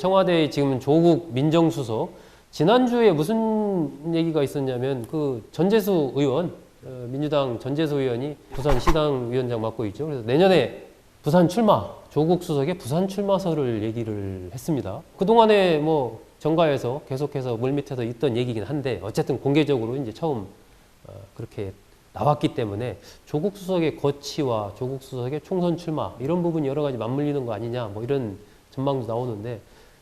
청와대 지금 조국 민정수석 지난주에 무슨 얘기가 있었냐면 그 전재수 의원 민주당 전재수 의원이 부산시당 위원장 맡고 있죠. 그래서 내년에 부산 출마 조국 수석의 부산 출마설을 얘기를 했습니다. 그동안에 뭐 정가에서 계속해서 물밑에서 있던 얘기긴 한데 어쨌든 공개적으로 이제 처음 그렇게 나왔기 때문에 조국 수석의 거취와 조국 수석의 총선 출마 이런 부분이 여러 가지 맞물리는 거 아니냐 뭐 이런 전망도 나오는데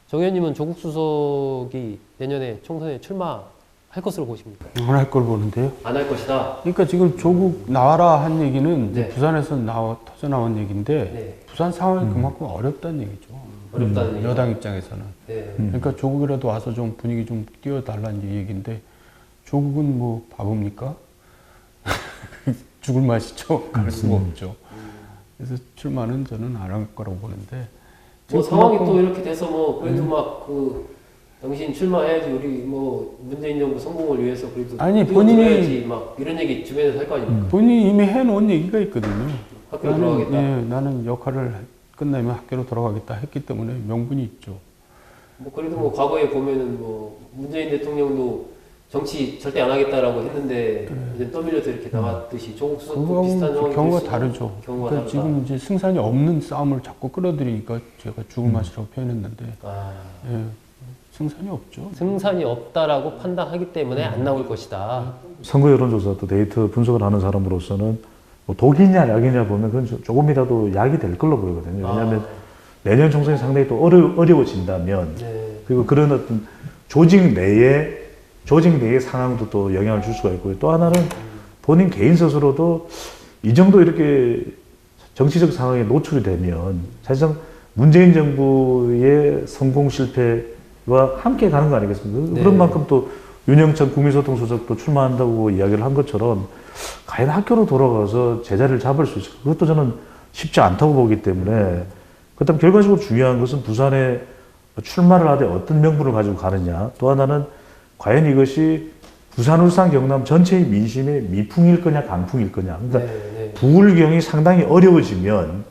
정 의원님은 조국 수석이 내년에 총선에 출마할 것으로 보십니까? 안 할 걸 보는데요. 안 할 것이다. 그러니까 지금 조국 나와라 한 얘기는 이제 네. 부산에서 터져 나온 얘기인데 네. 부산 상황이 그만큼 어렵다는 얘기죠. 어렵다는 얘기죠. 여당 입장에서는. 네. 그러니까 조국이라도 와서 좀 분위기 좀 띄워달라는 이제 얘기인데 조국은 뭐 바보입니까? 죽을 맛이죠. 갈 수가 없죠. 그래서 출마는 저는 안 할 거라고 보는데. 뭐 상황이 또 이렇게 돼서 뭐 그래도 막 그 당신 출마해야지 우리 뭐 문재인 정부 성공을 위해서 그래도 아니, 뛰어들어야지 막 이런 얘기 주변에서 할 거 아닙니까? 본인이 이미 해놓은 얘기가 있거든요. 학교로 돌아가겠다. 나는 역할을 끝나면 학교로 돌아가겠다 했기 때문에 명분이 있죠. 뭐 그래도 뭐 과거에 보면은 뭐 문재인 대통령도 정치 절대 안 하겠다라고 했는데 이제 떠밀려서 이렇게 나왔듯이 조국 수석도 비슷한 상황이 경우가 될 수- 다르죠. 경우가 그러니까 다르다. 지금 이제 승산이 없는 싸움을 자꾸 끌어들이니까 제가 죽을 맛이라고 표현했는데 아, 예, 승산이 없죠. 승산이 없다라고 판단하기 때문에 안 나올 것이다. 선거 여론조사 또 데이터 분석을 하는 사람으로서는 뭐 독이냐 약이냐 보면 그건 조금이라도 약이 될 걸로 보이거든요. 왜냐하면 내년 총선이 상당히 또 어려워진다면 네. 그리고 그런 어떤 조직 내의 상황도 또 영향을 줄 수가 있고요. 또 하나는 본인 개인 스스로도 이 정도 이렇게 정치적 상황에 노출이 되면 사실상 문재인 정부의 성공 실패와 함께 가는 거 아니겠습니까? 네. 그런 만큼 또 윤영찬 국민소통수석도 출마한다고 이야기를 한 것처럼 과연 학교로 돌아가서 제자리를 잡을 수 있을까? 그것도 저는 쉽지 않다고 보기 때문에 그렇다면 결과적으로 중요한 것은 부산에 출마를 하되 어떤 명분을 가지고 가느냐. 또 하나는 과연 이것이 부산, 울산, 경남 전체의 민심의 미풍일 거냐, 강풍일 거냐. 그러니까 네. 부울경이 상당히 어려워지면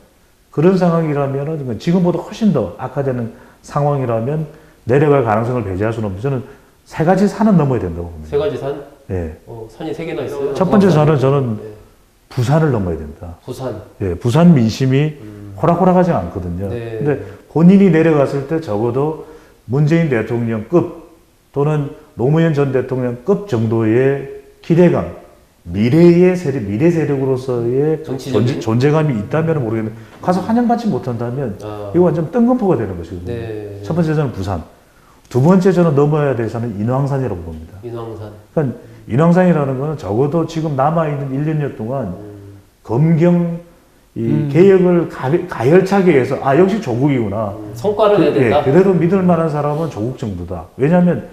그런 상황이라면 지금보다 훨씬 더 악화되는 상황이라면 내려갈 가능성을 배제할 수는 없는데 저는 세 가지 산은 넘어야 된다고 봅니다. 세 가지 산? 예. 산이 세 개나 있어요. 첫 번째 산은 저는 네. 부산을 넘어야 된다. 부산. 예, 부산 민심이 호락호락하지 않거든요. 네. 근데 본인이 내려갔을 때 적어도 문재인 대통령급 또는 노무현 전 대통령급 정도의 기대감, 미래 세력으로서의 정치적인? 존재감이 있다면 모르겠는데 가서 환영받지 못한다면 이거 완전 뜬금포가 되는 것이거든요. 네. 첫 번째 저는 부산. 두 번째 저는 넘어야 될 산은 인왕산이라고 봅니다. 인왕산. 그러니까 인왕산이라는 거는 적어도 지금 남아있는 1년여 동안 검경 개혁을 가열차게 해서 역시 조국이구나. 성과를 내야 된다. 그래도 믿을 만한 사람은 조국 정도다. 왜냐하면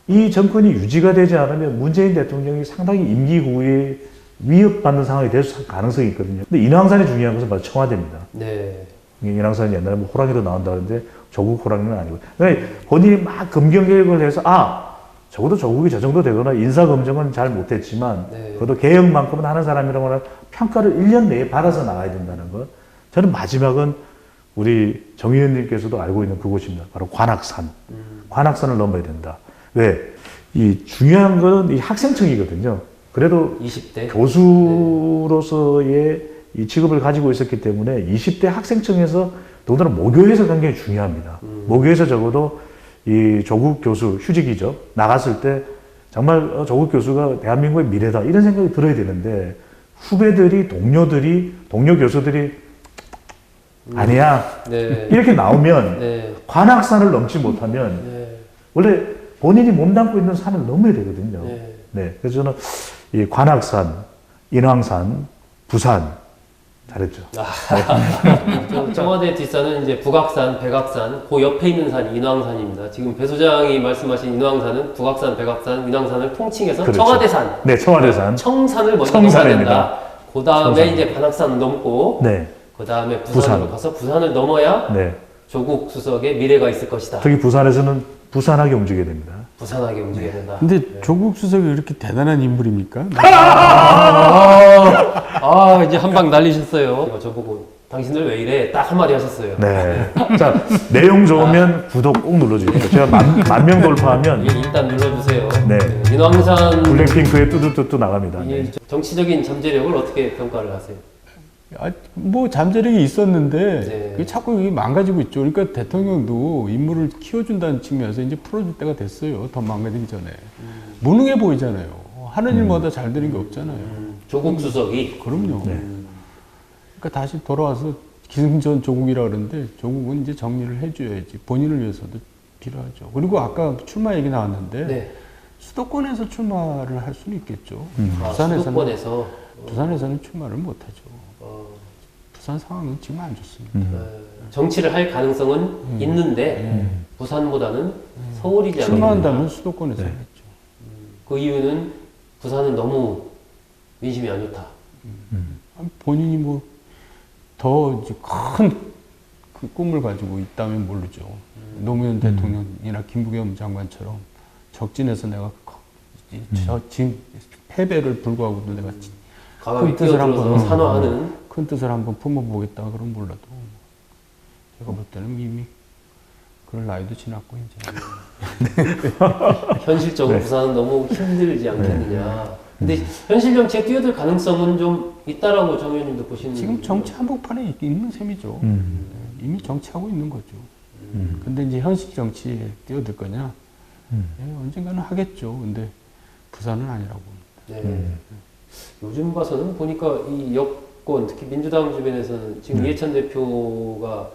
이 정권이 유지가 되지 않으면 문재인 대통령이 상당히 임기 후에 위협받는 상황이 될 가능성이 있거든요. 근데 인왕산이 중요한 것은 바로 청와대입니다. 네. 인왕산이 옛날에 뭐 호랑이도 나온다는데 조국 호랑이는 아니고. 그러니까 본인이 막 검경 개혁을 해서 적어도 조국이 저 정도 되거나 인사 검증은 잘 못했지만 네. 그래도 개혁만큼은 하는 사람이라고 하면 평가를 1년 내에 받아서 나가야 된다는 것. 저는 마지막은 우리 정 의원님께서도 알고 있는 그곳입니다. 바로 관악산. 관악산을 넘어야 된다. 왜? 이 중요한 건 이 학생층이거든요. 그래도 20대. 교수로서의 이 직업을 가지고 있었기 때문에 20대 학생층에서 더군다나 모교에서 굉장히 중요합니다. 모교에서 적어도 이 조국 교수 휴직이죠. 나갔을 때 정말 조국 교수가 대한민국의 미래다 이런 생각이 들어야 되는데 후배들이 동료 교수들이 아니야 네. 이렇게 나오면 네. 관악산을 넘지 못하면 네. 원래 본인이 몸담고 있는 산을 넘어야 되거든요. 네. 네. 그래서 저는 이 관악산, 인왕산, 부산 잘했죠. 청와대 뒷산은 이제 북악산, 백악산, 그 옆에 있는 산이 인왕산입니다. 지금 배 소장이 말씀하신 인왕산은 북악산, 백악산, 인왕산을 통칭해서 그렇죠. 청와대산. 네, 청와대산. 청산을 먼저 청산입니다. 넘어야 된다. 그 다음에 청산. 이제 관악산 넘고, 네, 그 다음에 부산으로 가서 부산을 넘어야 네. 조국 수석의 미래가 있을 것이다. 특히 부산에서는 부산하게 움직여야 됩니다. 부산하게 움직여야 된다. 근데 조국 수석이 이렇게 대단한 인물입니까? 이제 한 방 날리셨어요. 저보고 당신들 왜 이래? 딱 한마디 하셨어요. 네. 자, 내용 좋으면 구독 꼭 눌러주십시오. 제가 만 명 돌파하면 일단 눌러주세요. 네. 민왕산 블랙핑크에 뚜두뚜뚜 나갑니다. 네. 정치적인 잠재력을 어떻게 평가를 하세요? 뭐 잠재력이 있었는데 네. 그게 자꾸 이게 망가지고 있죠. 그러니까 대통령도 인물을 키워준다는 측면에서 이제 풀어줄 때가 됐어요. 더 망가지기 전에. 무능해 보이잖아요. 하는 일마다 잘 되는 게 없잖아요. 조국 수석이 그럼요. 네. 그러니까 다시 돌아와서 기승전 조국이라 그러는데 조국은 이제 정리를 해줘야지. 본인을 위해서도 필요하죠. 그리고 아까 출마 얘기 나왔는데 네. 수도권에서 출마를 할 수는 있겠죠. 수도권에서 부산에서는 출마를 못하죠. 어, 부산 상황은 지금 안 좋습니다. 정치를 할 가능성은 있는데 부산보다는 서울이지 않겠느냐. 출마한다면 수도권에서 네. 했죠. 그 이유는 부산은 너무 민심이 안 좋다. 본인이 뭐 더 큰 그 꿈을 가지고 있다면 모르죠. 노무현 대통령이나 김부겸 장관처럼 적진에서 내가 패배를 불구하고도 내가 과감히 큰 뜻을 뛰어들어서 한번 산화하는 큰 뜻을 한번 품어보겠다 그럼 몰라도 제가 볼 때는 이미 그럴 나이도 지났고 이제 현실적으로 네. 부산은 너무 힘들지 않겠느냐. 근데 현실 정치에 뛰어들 가능성은 좀 있다라고 정 의원님도 보시는. 지금 정치 한복판에 있는 셈이죠. 이미 정치하고 있는 거죠. 근데 이제 현실 정치에 뛰어들 거냐? 언젠가는 하겠죠. 근데 부산은 아니라고 봅니다. 네. 요즘 봐서는 보니까 이 여권 특히 민주당 주변에서는 지금 이해찬 대표가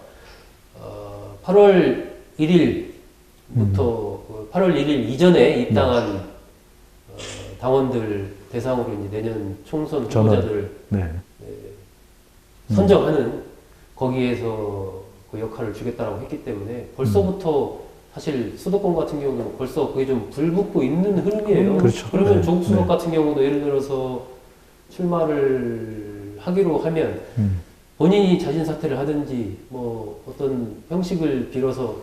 8월 1일부터 8월 1일 이전에 입당한 당원들 대상으로 이제 내년 총선 후보자들을 네. 선정하는 거기에서 그 역할을 주겠다라고 했기 때문에 벌써부터 사실 수도권 같은 경우는 벌써 그게 좀 불붙고 있는 흐름이에요. 그렇죠. 그러면 네. 조국 수석 네. 같은 경우도 예를 들어서 출마를 하기로 하면 본인이 자진 사퇴를 하든지 뭐 어떤 형식을 빌어서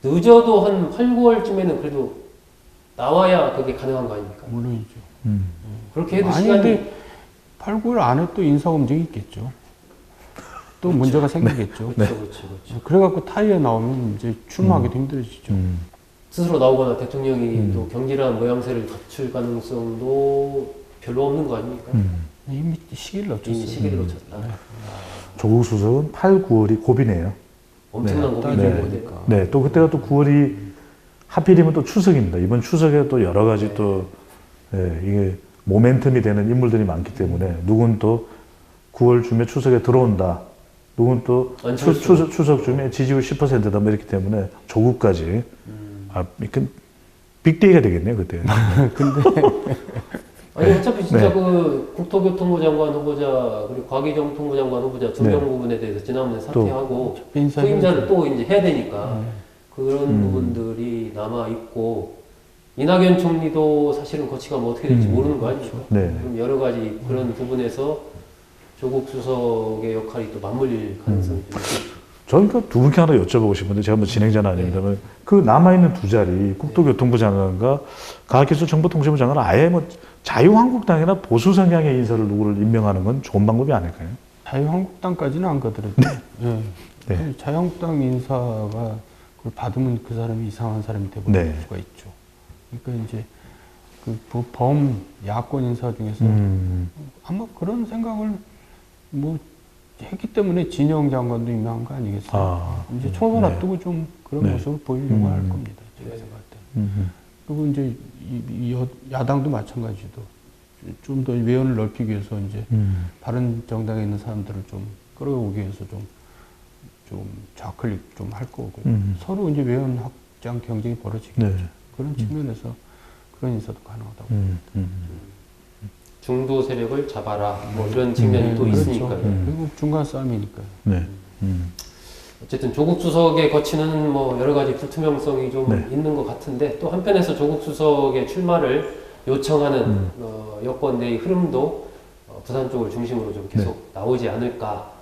늦어도 한 8, 9월쯤에는 그래도 나와야 그게 가능한 거 아닙니까? 물론이죠. 그렇게 해도 아니, 시간이 근데 8, 9월 안에 또 인사검증이 있겠죠. 또 문제가 생기겠죠. 그렇죠, 그렇죠, 그렇죠. 그래갖고 타이어 나오면 이제 출마하기도 힘들어지죠. 스스로 나오거나 대통령이 또 경질한 모양새를 갖출 가능성도 별로 없는 거 아닙니까? 이미 시기를 놓쳤어요. 이미 시기를 놓쳤다. 조국 수석은 8, 9월이 고비네요. 엄청난 네. 고민이 네. 있는데. 네, 또 그때가 또 9월이 하필이면 또 추석입니다. 이번 추석에 또 여러 가지 또 이게 모멘텀이 되는 인물들이 많기 때문에 누군 또 9월쯤에 추석에 들어온다. 누군 또 추석쯤에 지지율 10%다 뭐 이렇기 때문에 조국까지 이렇게 빅데이가 되겠네요 그때. 아니 어차피 진짜 네. 그 국토교통부 장관 후보자 그리고 과기정통부 장관 후보자 두 명 네. 부분에 대해서 지난번에 사퇴하고 인사 후임자를 또 이제 해야 되니까 그런 부분들이 남아 있고 이낙연 총리도 사실은 거치가 뭐 어떻게 될지 모르는 거 아닙니까? 네. 그럼 여러 가지 그런 부분에서 조국 수석의 역할이 또 맞물릴 가능성이 좀 있죠. 저는 그 두 분께 하나 여쭤보고 싶은데 제가 뭐 진행자는 아닙니다만 그 남아있는 두 자리 국토교통부 장관과 과학기술정보통신부 장관은 아예 뭐 자유한국당이나 보수 성향의 인사를 누구를 임명하는 건 좋은 방법이 아닐까요? 자유한국당까지는 안 가더라도 네. 네. 자유한국당 인사가 그걸 받으면 그 사람이 이상한 사람이 되버릴 네. 수가 있죠. 그러니까 이제 그 범 야권 인사 중에서 아마 그런 생각을 뭐 했기 때문에 진영 장관도 임명한 거 아니겠어요? 이제 총선 앞두고 좀 그런 네. 모습을 보이려고 할 겁니다. 제가 생각할 때는. 그리고 이제 야당도 마찬가지도 좀 더 외연을 넓히기 위해서 이제 다른 정당에 있는 사람들을 좀 끌어오기 위해서 좀 좌클릭 좀 할 거고 서로 이제 외연 확장 경쟁이 벌어지겠죠. 네. 그런 측면에서 그런 인사도 가능하다고 봅니다. 중도 세력을 잡아라 뭐 이런 측면이 또 그렇죠. 있으니까요. 그리고 중간 싸움이니까요. 네. 어쨌든 조국 수석의 거치는 뭐 여러 가지 불투명성이 좀 네. 있는 것 같은데 또 한편에서 조국 수석의 출마를 요청하는 여권 내의 흐름도 부산 쪽을 중심으로 좀 계속 나오지 않을까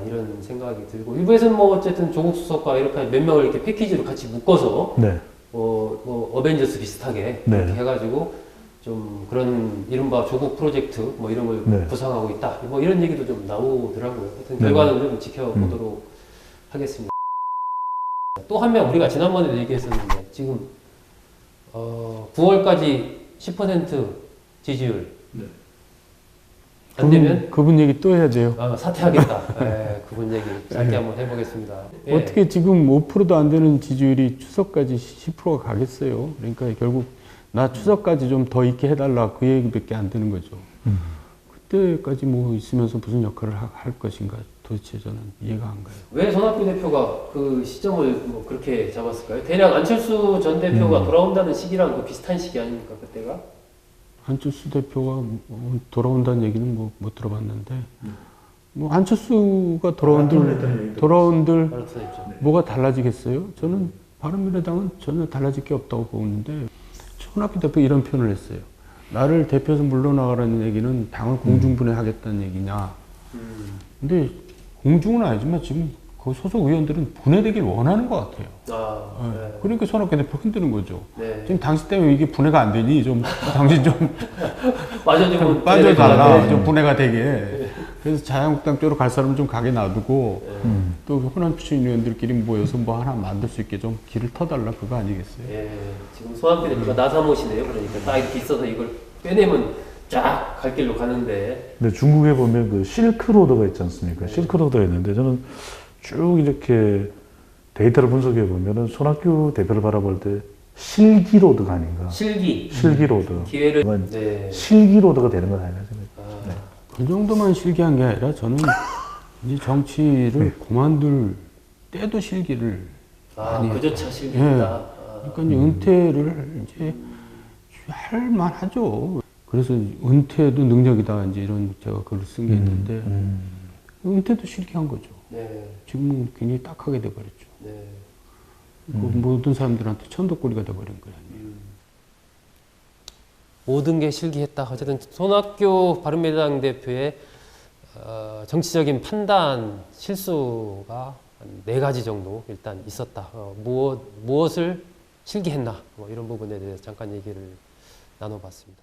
이런 생각이 들고 일부에서는 뭐 어쨌든 조국 수석과 이렇게 몇 명을 이렇게 패키지로 같이 묶어서 네. 뭐 어벤져스 비슷하게 네. 이렇게 해가지고 좀 그런 이른바 조국 프로젝트 뭐 이런 걸 네. 구상하고 있다. 뭐 이런 얘기도 좀 나오더라고요. 하여튼 네. 결과는 좀 지켜보도록 하겠습니다. 또 한 명 우리가 지난번에도 얘기했었는데 지금 9월까지 10% 지지율 안 되면 그분 얘기 또 해야 돼요. 사퇴하겠다. 예, 그분 얘기 짧게 한번 해보겠습니다. 예. 어떻게 지금 5%도 안 되는 지지율이 추석까지 10%가 가겠어요. 그러니까 결국 나 추석까지 좀 더 있게 해달라 그 얘기밖에 안 되는 거죠. 그때까지 뭐 있으면서 무슨 역할을 할 것인가 도대체 저는 이해가 안 가요. 왜 손학규 대표가 그 시점을 뭐 그렇게 잡았을까요? 대략 안철수 전 대표가 돌아온다는 시기랑 그 비슷한 시기 아닙니까 그때가? 안철수 대표가 돌아온다는 얘기는 뭐 못 들어봤는데 뭐 안철수가 돌아온들 알았죠. 뭐가 달라지겠어요? 저는 바른미래당은 전혀 달라질 게 없다고 보는데 손학규 대표 이런 표현을 했어요. 나를 대표해서 물러나가라는 얘기는 당을 공중분해하겠다는 얘기냐. 근데 공중은 아니지만 지금 그 소속 의원들은 분해되길 원하는 것 같아요. 네. 그러니까 손학규 대표 흔드는 거죠. 네. 지금 당신 때문에 이게 분해가 안 되니 좀 당신 좀 빠져주면 빠져달라. 네. 좀 분해가 되게. 그래서 자유한국당 쪽으로 갈 사람은 좀 가게 놔두고 또 호남 출신 의원들끼리 모여서 뭐 하나 만들 수 있게 좀 길을 터달라 그거 아니겠어요? 예, 지금 손학규 대표가 나사못이네요. 그러니까 딱 이렇게 있어서 이걸 빼내면 쫙 갈 길로 가는데. 근데 중국에 보면 그 실크로드가 있지 않습니까? 실크로드가 있는데 저는 쭉 이렇게 데이터를 분석해 보면은 손학규 대표를 바라볼 때 실기로드가 아닌가. 실기로드. 기회를. 네. 실기로드가 되는 건 아닌가 생각해요. 네. 그 정도만 실기한 게 아니라 저는 이제 정치를 그만둘 때도 실기를 많이 그조차 했고. 실기다. 그러니까 이제 은퇴를 이제 할 만하죠. 그래서 은퇴도 능력이다 이제 이런 제가 글을 쓴 게 있는데 은퇴도 실기한 거죠. 네. 지금은 굉장히 딱하게 돼버렸죠. 네. 그 모든 사람들한테 천도꼬리가 돼버린 거예요. 모든 게 실기했다. 어쨌든 손학규 바른미래당 대표의 정치적인 판단 실수가 한 4가지 정도 일단 있었다. 무엇을 실기했나 뭐 이런 부분에 대해서 잠깐 얘기를 나눠봤습니다.